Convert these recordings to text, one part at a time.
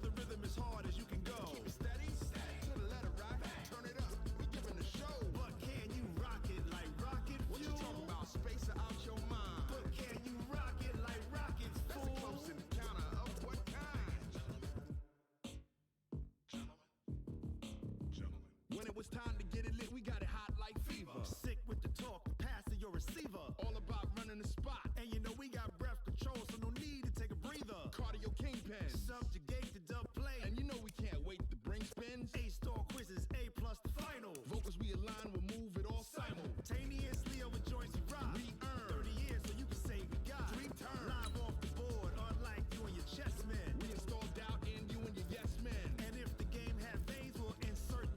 The rhythm as hard as you can go. Keep it steady, to the letter right. Turn it up, we giving the show. But can you rock it like rocket fuel? What you talking about? Space out your mind. But can you rock it like rockets, fool? That's a close encounter of what kind? Gentlemen. When it was time to get it lit, we got it hot like fever. Sick with the talk, passing your receiver. All about running the spot. And you know we got breath control, so no need to take a breather. Cardio kingpin. Subjugate the dub play. And you know we can't wait to bring spins. A-star quizzes, A+ the final. Vocals we align, we'll move it all simultaneously over joints we rock. We earn 30 years, so you can say we got 3 turns. Live off the board, unlike you and your chess men. We install doubt in you and your yes men. And if the game had veins, we'll insert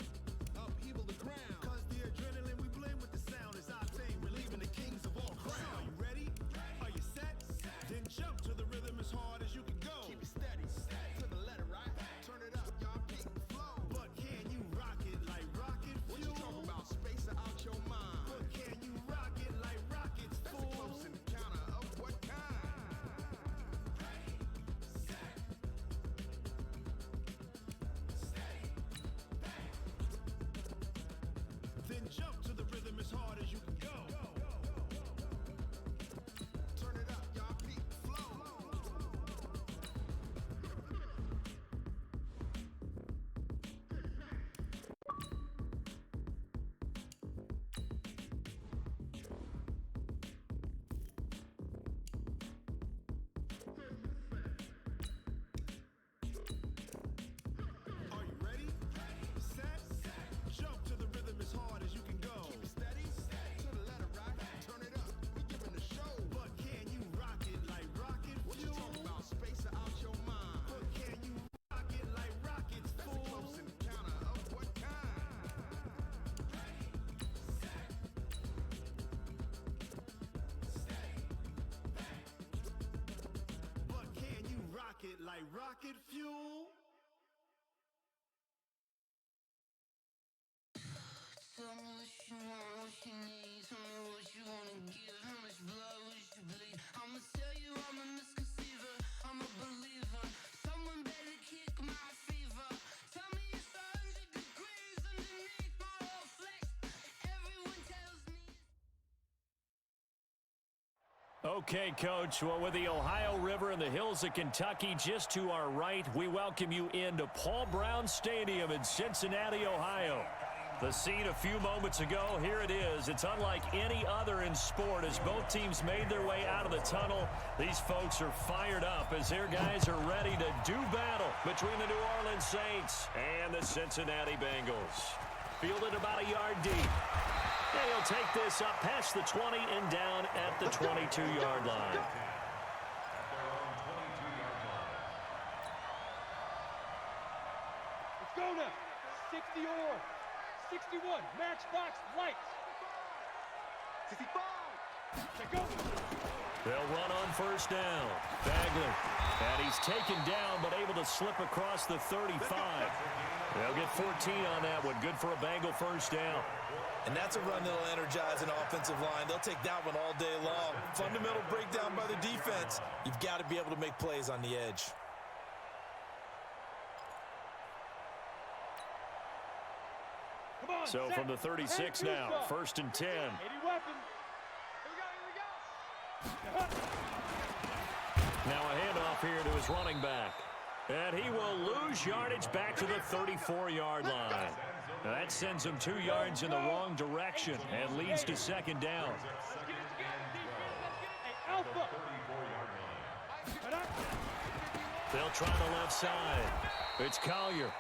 upheaval the ground. Cause the adrenaline we blend with the sound is our thing. We're leaving the kings of all crowns. Are you ready? Are you set? Then jump to the rhythm as hard as you can go. Keep it steady, to the letter right. Turn it up, y'all keep the flow. But can you rock it like rocket fuel? What you talking about? Space out your mind. But can you rock it like rockets, fool? That's a close encounter of what kind? Then jump to the rhythm as hard as you can go. Turn it up, y'all keep the flow. Are you ready? Set? Jump to the rhythm as hard as you can go. Keep it steady, to the letter right. Turn it up, we giving the show. But can you rock it like rocket fuel? What you talking about? Space out your mind. But can you rock it like rockets, fool? That's a close encounter of what kind? But can you rock it like rocket fuel? Tell me what you want, what you need. Tell me what you wanna give. How much blood would you bleed? I'ma tell you I'm a misconceiver. I'm a believer. Someone better kick my fever. Tell me it's 100 degrees underneath my whole flesh. Everyone tells me. Okay, Coach. Well, with the Ohio River and the hills of Kentucky just to our right, we welcome you into Paul Brown Stadium in Cincinnati, Ohio. The scene a few moments ago, here it is. It's unlike any other in sport as both teams made their way out of the tunnel. These folks are fired up as their guys are ready to do battle between the New Orleans Saints and the Cincinnati Bengals. Fielded about a yard deep. And he'll take this up past the 20 and down at the 22-yard line. Let's go now. 60 or 61. Matchbox lights. 65. Check over. They'll run on first down. Bagley. And he's taken down, but able to slip across the 35. They'll get 14 on that one. Good for a Bengal first down. And that's a run that'll energize an offensive line. They'll take that one all day long. Fundamental breakdown by the defense. You've got to be able to make plays on the edge. So from the 36 now, 1st and 10. 80 weapons. Here we go. Now a handoff here to his running back. And he will lose yardage back to the 34-yard line. Now that sends him 2 yards in the wrong direction and leads to second down. Alpha. They'll try the left side. It's Collier.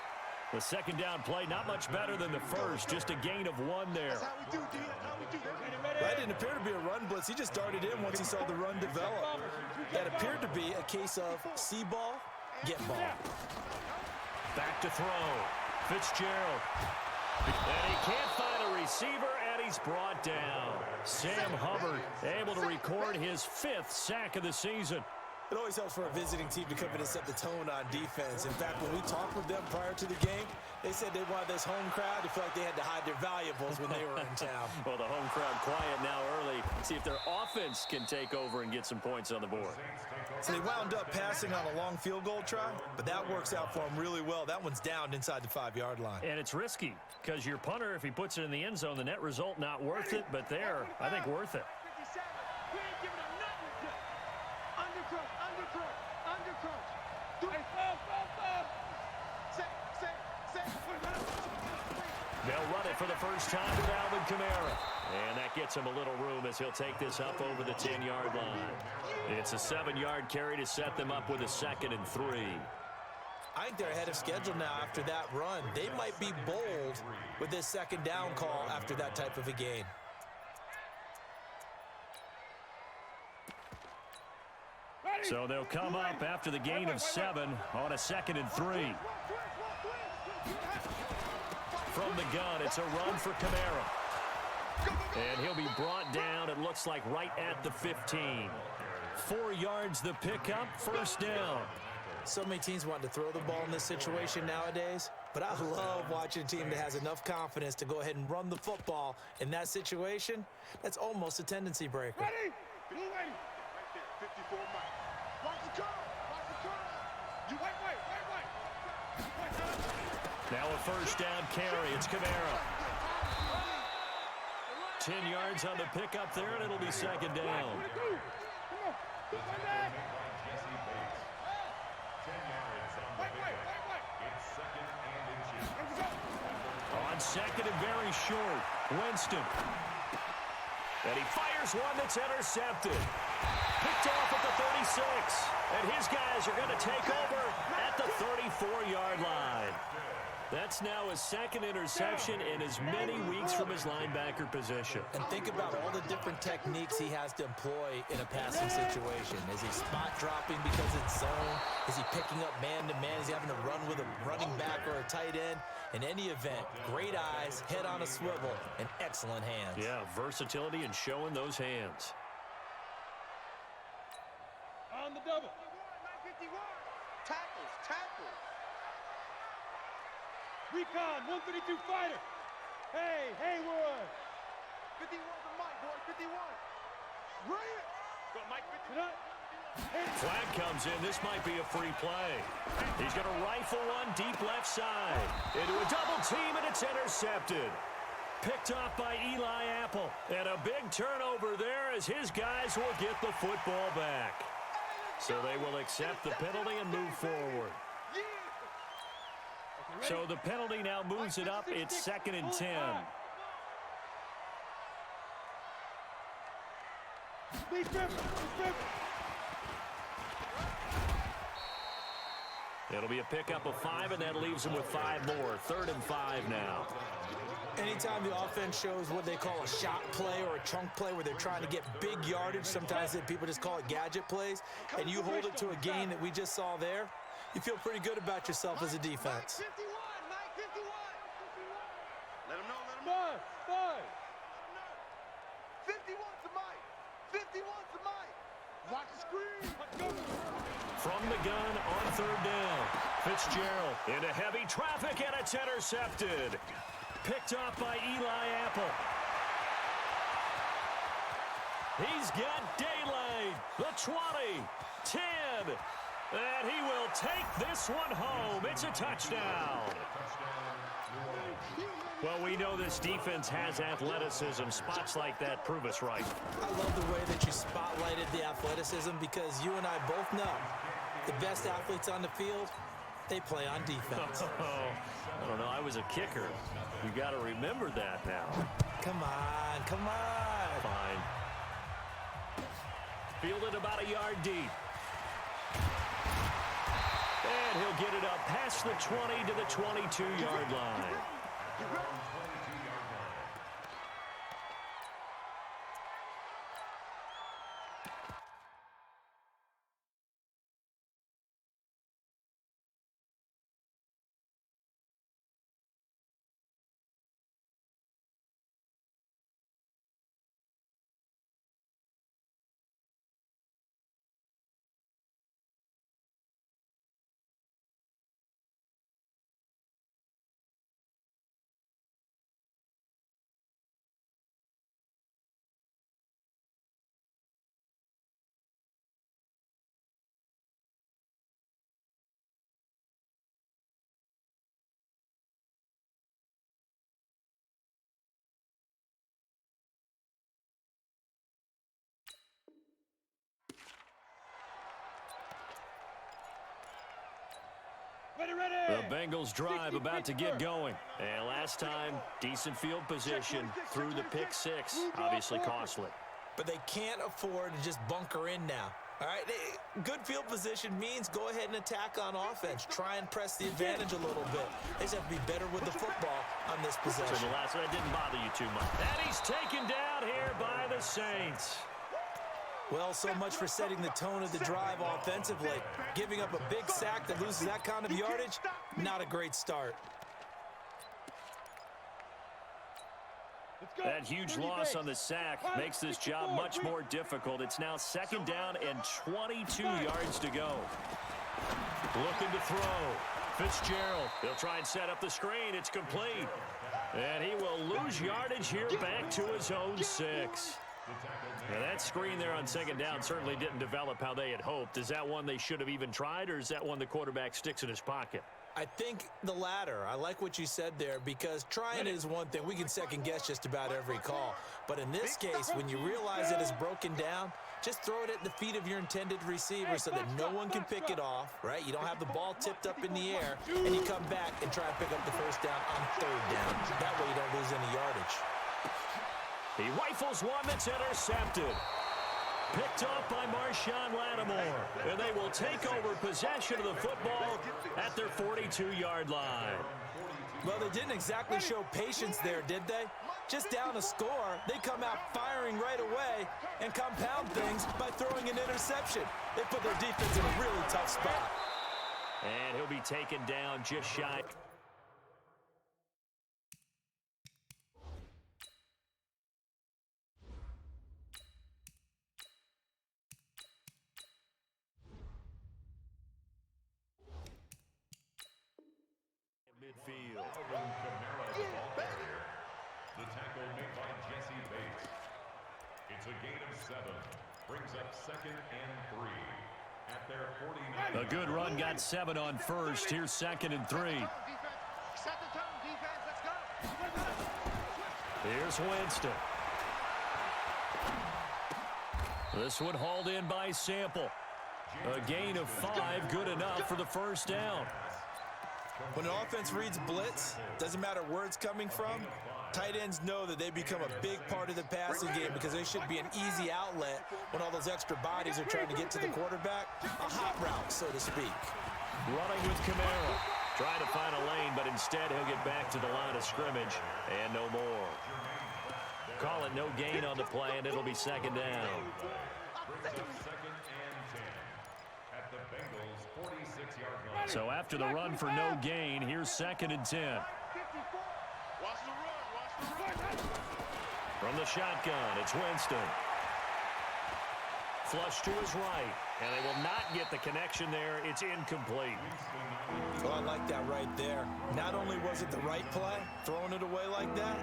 The second down play, not much better than the first, just a gain of 1 there. That's how we do, D. That's how we do. That didn't appear to be a run blitz. He just darted in once he saw the run develop. That appeared to be a case of see ball, get ball. Back to throw. Fitzgerald. And he can't find a receiver, and he's brought down. Sam Hubbard able to record his 5th sack of the season. It always helps for a visiting team to come in and set the tone on defense. In fact, when we talked with them prior to the game, they said they wanted this home crowd to feel like they had to hide their valuables when they were in town. Well, the home crowd quiet now early. See if their offense can take over and get some points on the board. So they wound up passing on a long field goal try, but that works out for them really well. That one's down inside the 5-yard line. And it's risky because your punter, if he puts it in the end zone, the net result not worth it, but there, I think worth it. They'll run it for the first time with Alvin Kamara. And that gets him a little room as he'll take this up over the 10-yard line. It's a 7-yard carry to set them up with a 2nd and 3. I think they're ahead of schedule now after that run. They might be bold with this second down call after that type of a gain. So they'll come up after the gain of 7 on a 2nd and 3. From the gun, it's a run for Kamara. And he'll be brought down, it looks like, right at the 15. 4 yards the pickup, first down. So many teams want to throw the ball in this situation nowadays, but I love watching a team that has enough confidence to go ahead and run the football in that situation. That's almost a tendency breaker. Ready? Blue ready. Right there, 54 miles. Watch the curve. Watch the curve. You wait. Now a first down carry. It's Kamara. 10 yards on the pickup there, and it'll be second down. On second and very short, Winston. And he fires one that's intercepted. Picked off at the 36. And his guys are going to take over at the 34-yard line. That's now his 2nd interception in as many weeks from his linebacker position. And think about all the different techniques he has to employ in a passing situation. Is he spot dropping because it's zone? Is he picking up man-to-man? Is he having to run with a running back or a tight end? In any event, great eyes, head on a swivel, and excellent hands. Yeah, versatility and showing those hands. On the double. 951. Tackles. Recon, 132 fighter. Hey, Haywood. 51 for Mike, boy. 51. Bring it. Go, Mike, 51. Flag comes in. This might be a free play. He's going to rifle one deep left side. Into a double team, and it's intercepted. Picked off by Eli Apple. And a big turnover there as his guys will get the football back. So they will accept the penalty and move forward. So the penalty now moves it up. It's 2nd and 10. It'll be a pickup of 5, and that leaves him with 5 more. 3rd and 5 now. Anytime the offense shows what they call a shot play or a chunk play where they're trying to get big yardage, sometimes people just call it gadget plays, and you hold it to a gain that we just saw there, you feel pretty good about yourself as a defense. Mike 51, Mike 51. Let him know, let him know. Five. 51 to Mike. 51 to Mike. Watch the screen. From the gun on third down. Fitzgerald into heavy traffic, and it's intercepted. Picked off by Eli Apple. He's got daylight. The 20, 10, and he will take this one home. It's a touchdown. Well, we know this defense has athleticism. Spots like that prove us right. I love the way that you spotlighted the athleticism because you and I both know the best athletes on the field, they play on defense. I don't know. I was a kicker. You got to remember that now. Come on, come on. Fine. Fielded about a yard deep. And he'll get it up past the 20 to the 22-yard line. The Bengals drive about to get going. And last time, decent field position through the pick six. Obviously costly. But they can't afford to just bunker in now. All right, good field position means go ahead and attack on offense. Try and press the advantage a little bit. They just have to be better with the football on this possession. So the last one, that didn't bother you too much. And he's taken down here by the Saints. Well, so much for setting the tone of the drive offensively. Giving up a big sack that loses that kind of yardage, not a great start. That huge loss on the sack makes this job much more difficult. It's now second down and 22 yards to go. Looking to throw. Fitzgerald, he'll try and set up the screen. It's complete. And he will lose yardage here back to his own 6. Now that screen there on second down certainly didn't develop how they had hoped. Is that one they should have even tried, or is that one the quarterback sticks in his pocket? I think the latter. I like what you said there because trying is one thing. We can second guess just about every call. But in this case, when you realize it is broken down, just throw it at the feet of your intended receiver so that no one can pick it off, right? You don't have the ball tipped up in the air, and you come back and try to pick up the first down on third down. That way you don't lose any yardage. He rifles one that's intercepted. Picked off by Marshawn Lattimore. And they will take over possession of the football at their 42-yard line. Well, they didn't exactly show patience there, did they? Just down a score, they come out firing right away and compound things by throwing an interception. They put their defense in a really tough spot. And he'll be taken down just shy. Midfield. The tackle made by Jesse Bates. It's a gain of 7. Brings up second and 3. At their 49. A good run got 7 on first. Here's second and 3. Set the tone, defense. Let's go. Here's Winston. This one hauled in by Sample. A gain of 5, good enough for the first down. When an offense reads blitz, doesn't matter where it's coming from, tight ends know that they become a big part of the passing game because they should be an easy outlet when all those extra bodies are trying to get to the quarterback. A hot route, so to speak. Running with Kamara. Trying to find a lane, but instead he'll get back to the line of scrimmage and no more. Call it no gain on the play, and it'll be second down. Brings up second and 10 at the Bengals' 46-yard line. So after the run for no gain, here's second and 10. Watch the run. From the shotgun, it's Winston. Flush to his right, and they will not get the connection there. It's incomplete. Well, I like that right there. Not only was it the right play, throwing it away like that,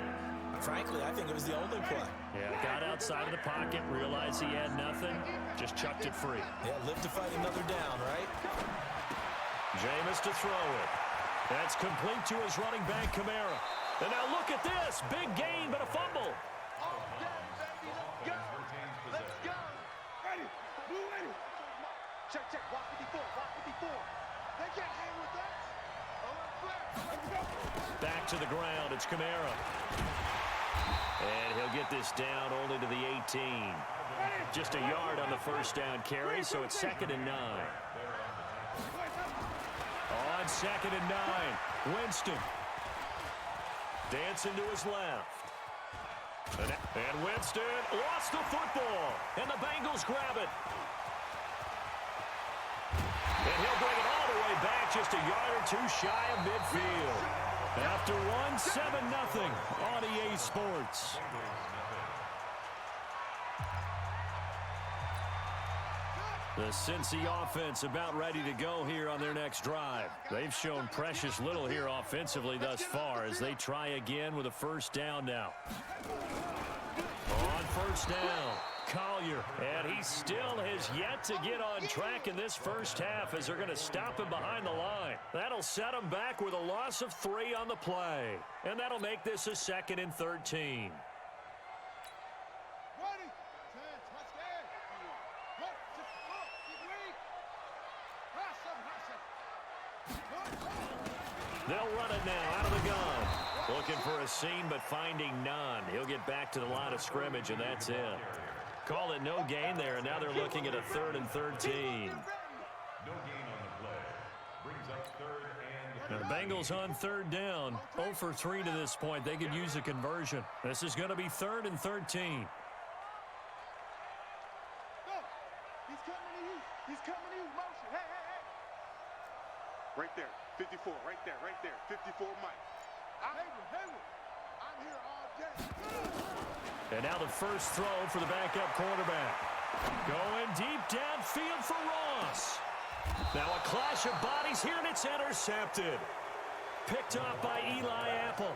frankly, I think it was the only play. Yeah, got outside of the pocket, realized he had nothing, just chucked it free. Yeah, live to fight another down, right? Jameis to throw it. That's complete to his running back, Kamara. And now look at this. Big gain, but a fumble. Let's go. Ready. Blue ready. Check, check. Walk 54. Walk 54. They can't hang with that. Let's go. Back to the ground. It's Kamara. And he'll get this down only to the 18. Just a yard on the first down carry, so it's second and 9. On second and 9, Winston. Dancing to his left. And Winston lost the football. And the Bengals grab it. And he'll bring it all the way back, just a yard or two shy of midfield. After one, 7-0 on EA Sports. The Cincy offense about ready to go here on their next drive. They've shown precious little here offensively thus far as they try again with a first down now. On first down, Collier. And he still has yet to get on track in this first half as they're going to stop him behind the line. That'll set him back with a loss of 3 on the play. And that'll make this a second and 13. They'll run it now out of the gun. Looking for a seam, but finding none. He'll get back to the line of scrimmage, and that's it. Call it no gain there, and now they're looking at a 3rd and 13. No gain on the play. Brings up third and... Now the Bengals on third down. 0 for 3 to this point. They could use a conversion. This is going to be 3rd and 13. He's coming to you. He's coming to you. Motion. Hey, hey, hey. Right there. 54. Right there. Right there. 54 Mike. Hayward. I'm here all day. And now the first throw for the backup quarterback. Going deep downfield for Ross. Now a clash of bodies here, and it's intercepted. Picked off by Eli Apple.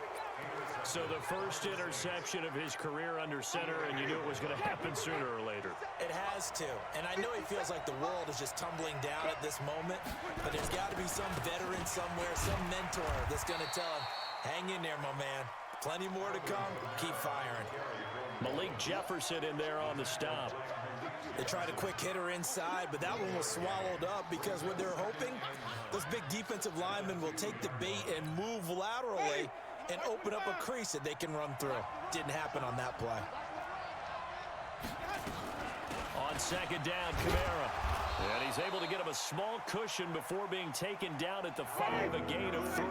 So the first interception of his career under center, and you knew it was going to happen sooner or later. It has to. And I know he feels like the world is just tumbling down at this moment, but there's got to be some veteran somewhere, some mentor that's going to tell him, hang in there, my man. Plenty more to come. Keep firing. Malik Jefferson in there on the stop. They tried a quick hitter inside, but that one was swallowed up because what they're hoping, those big defensive linemen will take the bait and move laterally and open up a crease that they can run through. Didn't happen on that play. On second down, Kamara. And he's able to get him a small cushion before being taken down at the 5, a gain of 3.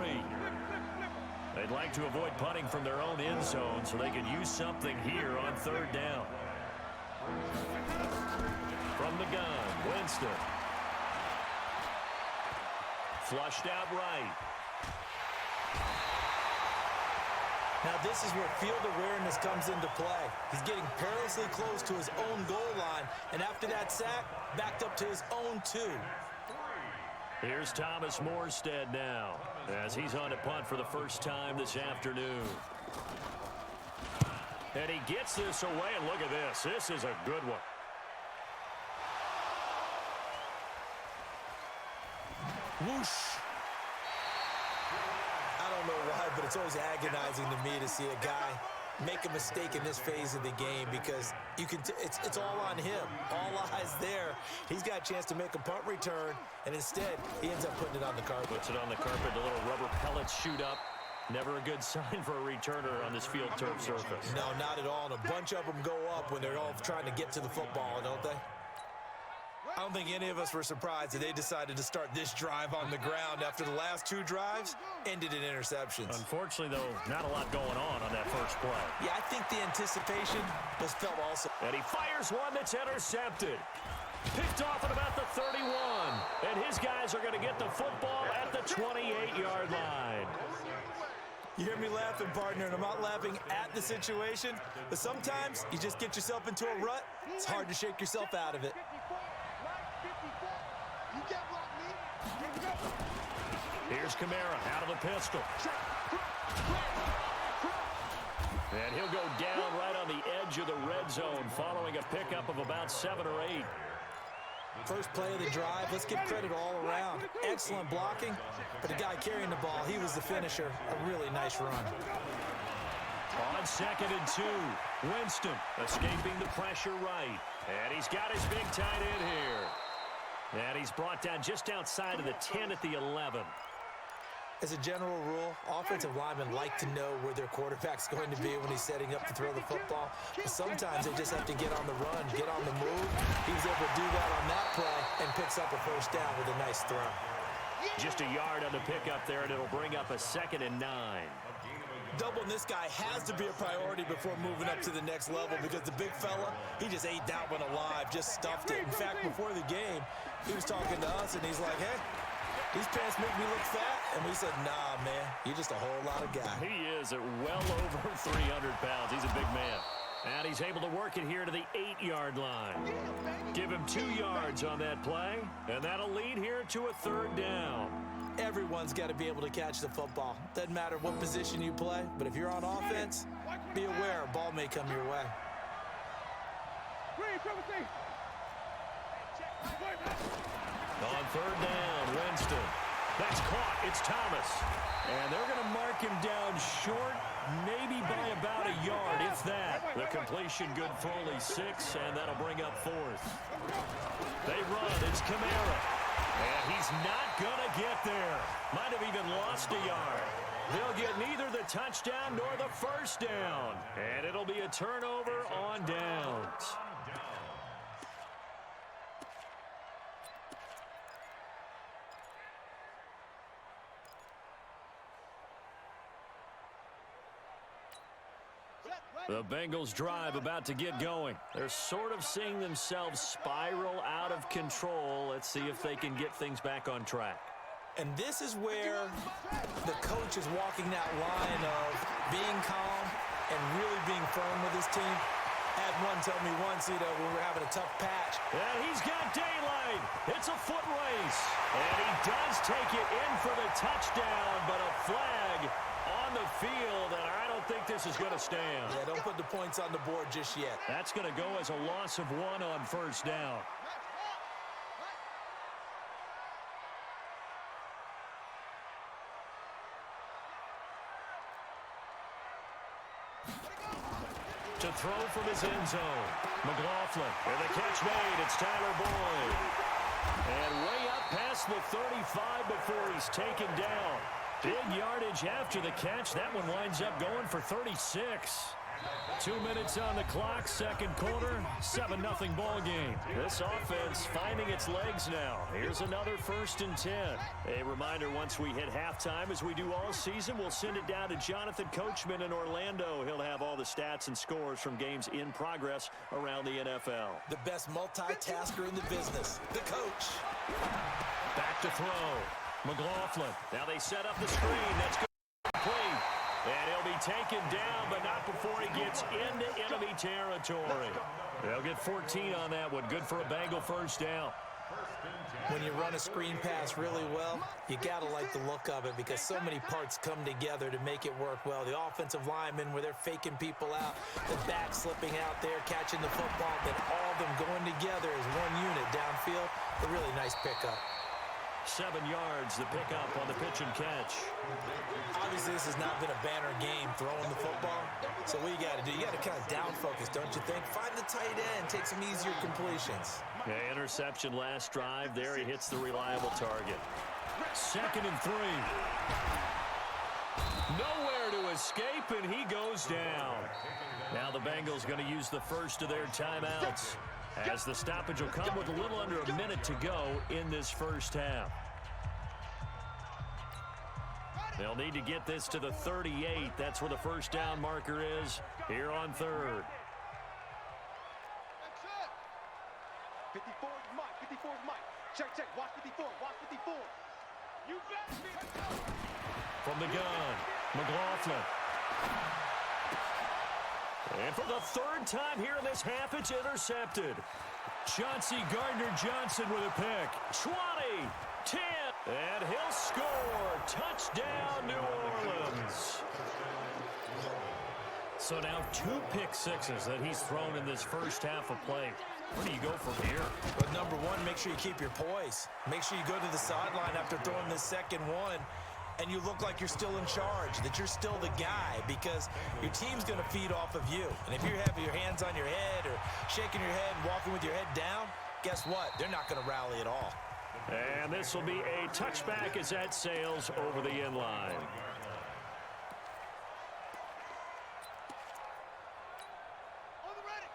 They'd like to avoid punting from their own end zone so they could use something here on third down. From the gun, Winston. Flushed out right. Now this is where field awareness comes into play. He's getting perilously close to his own goal line, and after that sack, backed up to his own 2. Here's Thomas Morstead now as he's on to punt for the first time this afternoon. And he gets this away, and look at this. This is a good one. Whoosh. I don't know why, but it's always agonizing to me to see a guy make a mistake in this phase of the game because you can it's all on him. All eyes there. He's got a chance to make a punt return, and instead he ends up putting it on the carpet. Puts it on the carpet. The little rubber pellets shoot up. Never a good sign for a returner on this field turf surface. No, not at all. And a bunch of them go up when they're all trying to get to the football, don't they? I don't think any of us were surprised that they decided to start this drive on the ground after the last 2 drives ended in interceptions. Unfortunately, though, not a lot going on that first play. Yeah, I think the anticipation was felt also. And he fires one that's intercepted. Picked off at about the 31. And his guys are going to get the football at the 28-yard line. You hear me laughing, partner, and I'm not laughing at the situation, but sometimes you just get yourself into a rut. It's hard to shake yourself out of it. Here's Kamara out of the pistol. And he'll go down right on the edge of the red zone following a pickup of about 7 or 8. First play of the drive, let's give credit all around. Excellent blocking, but the guy carrying the ball, he was the finisher. A really nice run. On 2nd and 2, Winston escaping the pressure right. And he's got his big tight end here. And he's brought down just outside of the 10 at the 11. As a general rule, offensive linemen like to know where their quarterback's going to be when he's setting up to throw the football. But sometimes they just have to get on the run, get on the move. He was able to do that on that play and picks up a first down with a nice throw. Just a yard on the pickup there, and it'll bring up a 2nd and 9. Doubling this guy has to be a priority before moving up to the next level because the big fella, he just ate that one alive, just stuffed it. In fact, before the game, he was talking to us, and he's like, hey, these pants make me look fat. And we said, nah, man, you're just a whole lot of guy. He is at well over 300 pounds. He's a big man. And he's able to work it here to the 8-yard line. Give him 2 yards on that play, and that'll lead here to a 3rd down. Everyone's got to be able to catch the football. Doesn't matter what position you play, but if you're on offense, be aware a ball may come your way. On 3rd down, Winston. That's caught. It's Thomas. And they're going to mark him down short, maybe by about a yard, if that. The completion good for only 6, and that'll bring up 4th. They run. It's Kamara. And he's not going to get there. Might have even lost a yard. They'll get neither the touchdown nor the first down. And it'll be a turnover on downs. The Bengals drive about to get going. They're sort of seeing themselves spiral out of control. Let's see if they can get things back on track. And this is where the coach is walking that line of being calm and really being firm with his team. Had one tell me once, when we were having a tough patch. And he's got daylight. It's a foot race. And he does take it in for the touchdown, but a flag on the field, and I don't think this is going to stand. Yeah, don't put the points on the board just yet. That's going to go as a loss of 1 on first down. To throw from his end zone, McLaughlin, and the catch made. It's Tyler Boyd. And way up past the 35 before he's taken down. Big yardage after the catch. That one winds up going for 36. 2 minutes on the clock, 2nd quarter, 7-0 ball game. This offense finding its legs now. Here's another 1st and 10. A reminder, once we hit halftime, as we do all season, we'll send it down to Jonathan Coachman in Orlando. He'll have all the stats and scores from games in progress around the NFL. The best multitasker in the business, the coach. Back to throw. McLaughlin. Now they set up the screen. That's good. Complete. And he'll be taken down, but not before he gets into enemy territory. They'll get 14 on that one. Good for a Bengal first down. When you run a screen pass really well, you got to like the look of it because so many parts come together to make it work well. The offensive linemen, where they're faking people out, the back slipping out there, catching the football, then all of them going together as one unit downfield. A really nice pickup. 7 yards, the pickup on the pitch and catch. Obviously, this has not been a banner game throwing the football. So what you got to do, you got to kind of down focus, don't you think? Find the tight end, take some easier completions. Yeah, interception last drive. There he hits the reliable target. 2nd and 3. Nowhere to escape, and he goes down. Now the Bengals going to use the first of their timeouts. as the stoppage will come with a little under a minute to go in this first half. They'll need to get this to the 38. That's where the first down marker is here on third. 54 is Mike. 54 is Mike. Check, check. Watch 54. Watch 54. You bet me. From the gun, McLaughlin. And for the third time here in this half, it's intercepted. Chauncey Gardner-Johnson with a pick. 20, 10, and he'll score. Touchdown, New Orleans. So now 2 pick sixes that he's thrown in this first half of play. Where do you go from here? But number one, make sure you keep your poise. Make sure you go to the sideline after throwing this second one, and you look like you're still in charge, that you're still the guy, because your team's going to feed off of you. And if you have your hands on your head or shaking your head and walking with your head down, guess what? They're not going to rally at all. And this will be a touchback as that sails over the end line.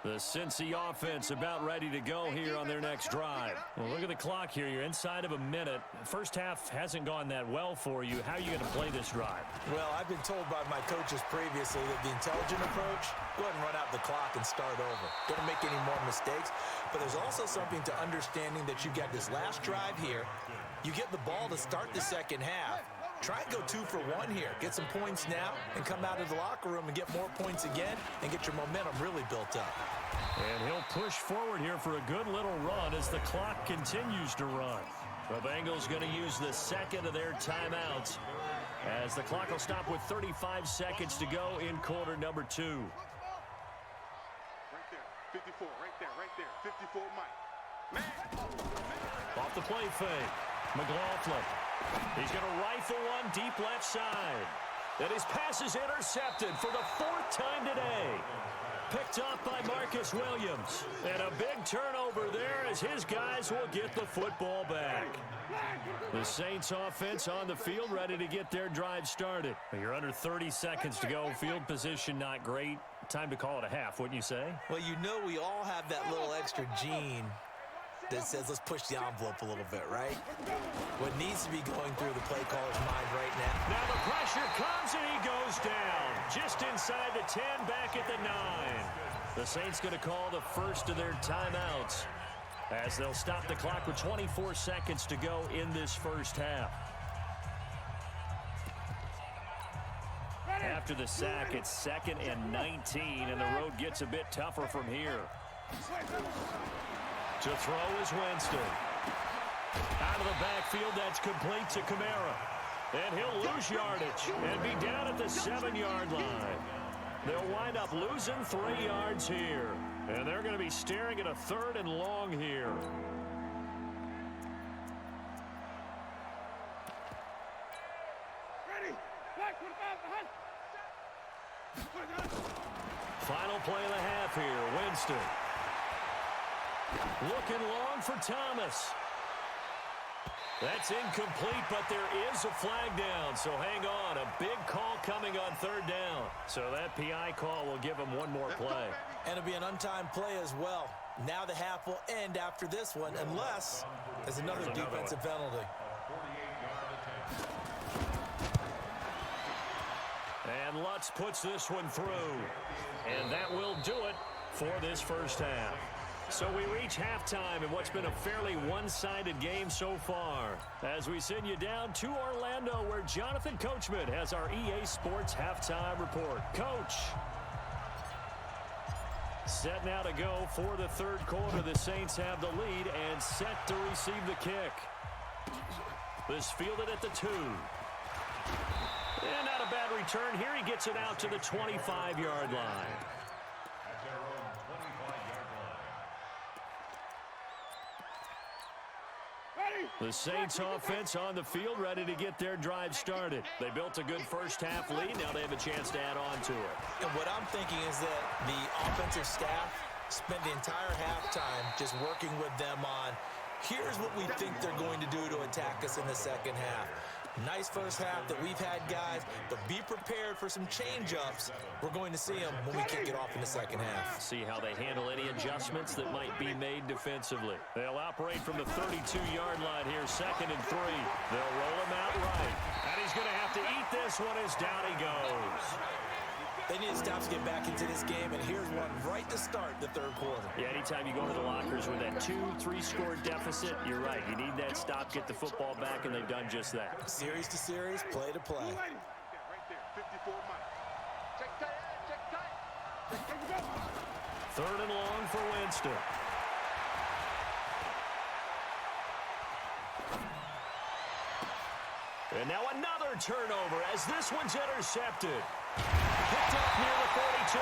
The Cincy offense about ready to go here on their next drive. Well, look at the clock here. You're inside of a minute. First half hasn't gone that well for you. How are you going to play this drive? Well, I've been told by my coaches previously that the intelligent approach, go ahead and run out the clock and start over. Don't make any more mistakes. But there's also something to understanding that you got this last drive here. You get the ball to start the second half. Try and go 2 for 1 here. Get some points now and come out of the locker room and get more points again and get your momentum really built up. And he'll push forward here for a good little run as the clock continues to run. The Bengals going to use the second of their timeouts as the clock will stop with 35 seconds to go in quarter number 2. Right there. 54. Right there. Right there. 54 Mike. Man. Off the play fake. McLaughlin. He's going to rifle one deep left side. And his pass is intercepted for the 4th time today. Picked up by Marcus Williams. And a big turnover there as his guys will get the football back. The Saints offense on the field ready to get their drive started. You're under 30 seconds to go. Field position not great. Time to call it a half, wouldn't you say? Well, you know we all have that little extra gene that says let's push the envelope a little bit, right? What needs to be going through the play caller's mind right now. Now the pressure comes and he goes down. Just inside the 10, back at the 9. The Saints going to call the first of their timeouts as they'll stop the clock with 24 seconds to go in this first half. After the sack, it's 2nd and 19, and the road gets a bit tougher from here. To throw is Winston. Out of the backfield, that's complete to Kamara. And he'll lose yardage and be down at the 7-yard line. They'll wind up losing 3 yards here. And they're going to be staring at a 3rd and long here. Final play of the half here, Winston. Looking long for Thomas. That's incomplete, but there is a flag down, so hang on. A big call coming on 3rd down. So that PI call will give him one more play. And it'll be an untimed play as well. Now the half will end after this one, unless there's another defensive penalty. And Lutz puts this one through. And that will do it for this first half. So we reach halftime in what's been a fairly one-sided game so far, as we send you down to Orlando, where Jonathan Coachman has our EA Sports halftime report. Coach. Set now to go for the 3rd quarter. The Saints have the lead and set to receive the kick. This fielded at the 2. And not a bad return here. He gets it out to the 25-yard line. The Saints offense on the field ready to get their drive started. They built a good first half lead. Now they have a chance to add on to it. And what I'm thinking is that the offensive staff spent the entire halftime just working with them on, here's what we think they're going to do to attack us in the second half. Nice first half that we've had, guys, but be prepared for some change-ups. We're going to see them when we kick it off in the second half. See how they handle any adjustments that might be made defensively. They'll operate from the 32-yard line here, 2nd and 3. They'll roll him out right. And he's going to have to eat this one as down he goes. They need to stop to get back into this game, and here's one right to start the third quarter. Yeah, anytime you go to the lockers with that 2-3 score deficit, you're right. You need that stop, get the football back, and they've done just that. Series to series, play to play. Right there, 54 Mike. Check tight, check tight. 3rd and long for Winston. And now another turnover as this one's intercepted. Picked up near the 42.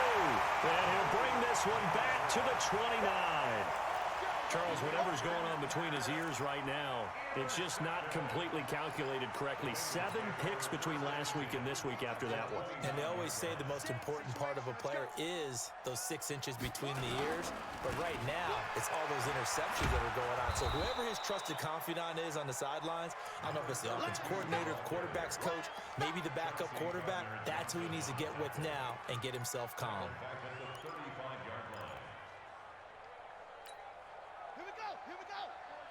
And he'll bring this one back to the 29. Charles, whatever's going on between his ears right now, it's just not completely calculated correctly. 7 picks between last week and this week after that one. And they always say the most important part of a player is those 6 inches between the ears. But right now, it's all those interceptions that are going on. So whoever his trusted confidant is on the sidelines, I don't know if it's the offense coordinator, the quarterback's coach, maybe the backup quarterback, that's who he needs to get with now and get himself calm. Here we go.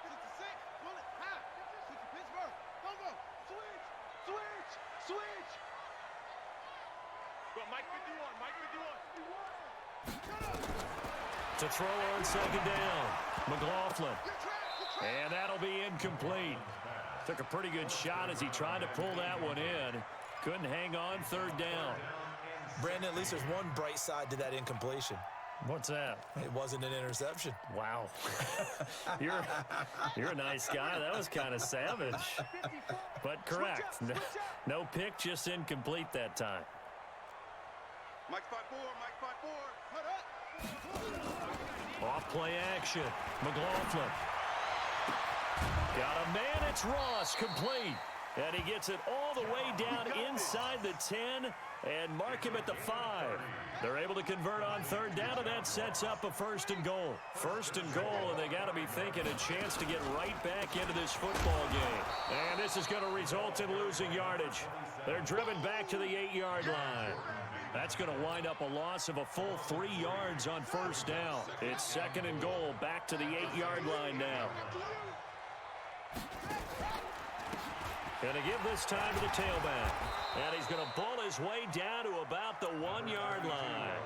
56, pull it, high. Switch to Pittsburgh. Go. Switch. Go, Mike 51. To throw on 2nd down, McLaughlin. And that'll be incomplete. Took a pretty good shot as he tried to pull that one in. Couldn't hang on 3rd down. Brandon, at least there's one bright side to that incompletion. What's that? It wasn't an interception. Wow. You're a nice guy. That was kind of savage. But correct. No pick, just incomplete that time. Mike 5-4. Off play action. McLaughlin. Got a man. It's Ross. Complete. And he gets it all the way down inside the 10 and mark him at the 5. They're able to convert on 3rd down, and that sets up a 1st and goal. 1st and goal, and they got to be thinking a chance to get right back into this football game. And this is going to result in losing yardage. They're driven back to the 8-yard line. That's going to wind up a loss of a full 3 yards on 1st down. It's 2nd and goal, back to the 8-yard line now. Going to give this time to the tailback. And he's going to bull his way down to about the 1-yard line.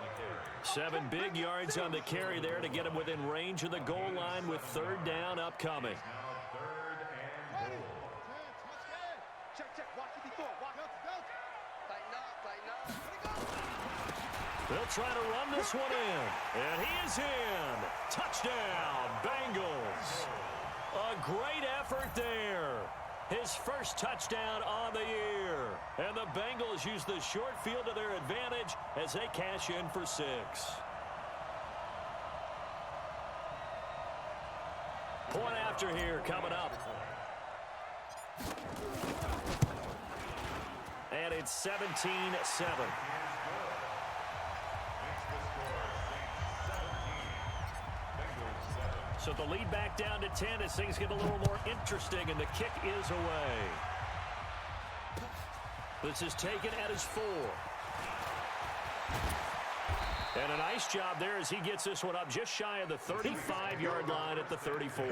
7 big yards on the carry there to get him within range of the goal line with 3rd down upcoming. Check. Watch 54. They'll try to run this one in. And he is in. Touchdown, Bengals. A great effort there. His first touchdown on the year. And the Bengals use the short field to their advantage as they cash in for 6. Point after here coming up. And it's 17-7. So the lead back down to 10 as things get a little more interesting, and the kick is away. This is taken at his 4. And a nice job there as he gets this one up just shy of the 35-yard line at the 34.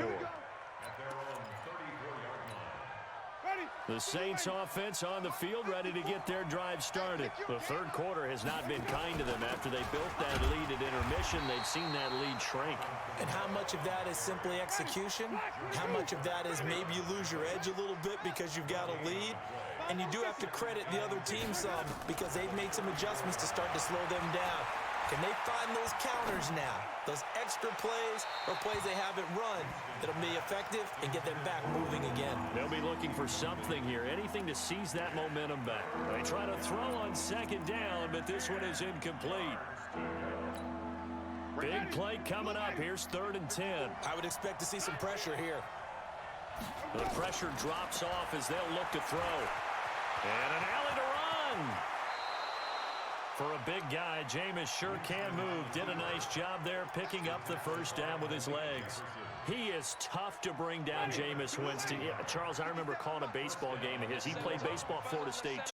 The Saints offense on the field ready to get their drive started. The 3rd quarter has not been kind to them after they built that lead at intermission. They've seen that lead shrink. And how much of that is simply execution? How much of that is maybe you lose your edge a little bit because you've got a lead? And you do have to credit the other team some because they've made some adjustments to start to slow them down. Can they find those counters now, those extra plays or plays they haven't run that'll be effective and get them back moving again? They'll be looking for something here, anything to seize that momentum back. They try to throw on 2nd down, but this one is incomplete. Big play coming up. Here's 3rd and 10. I would expect to see some pressure here. The pressure drops off as they'll look to throw. And an alley to run. For a big guy, Jameis sure can move. Did a nice job there picking up the first down with his legs. He is tough to bring down, Jameis Winston. Yeah, Charles, I remember calling a baseball game of his. He played baseball at Florida State,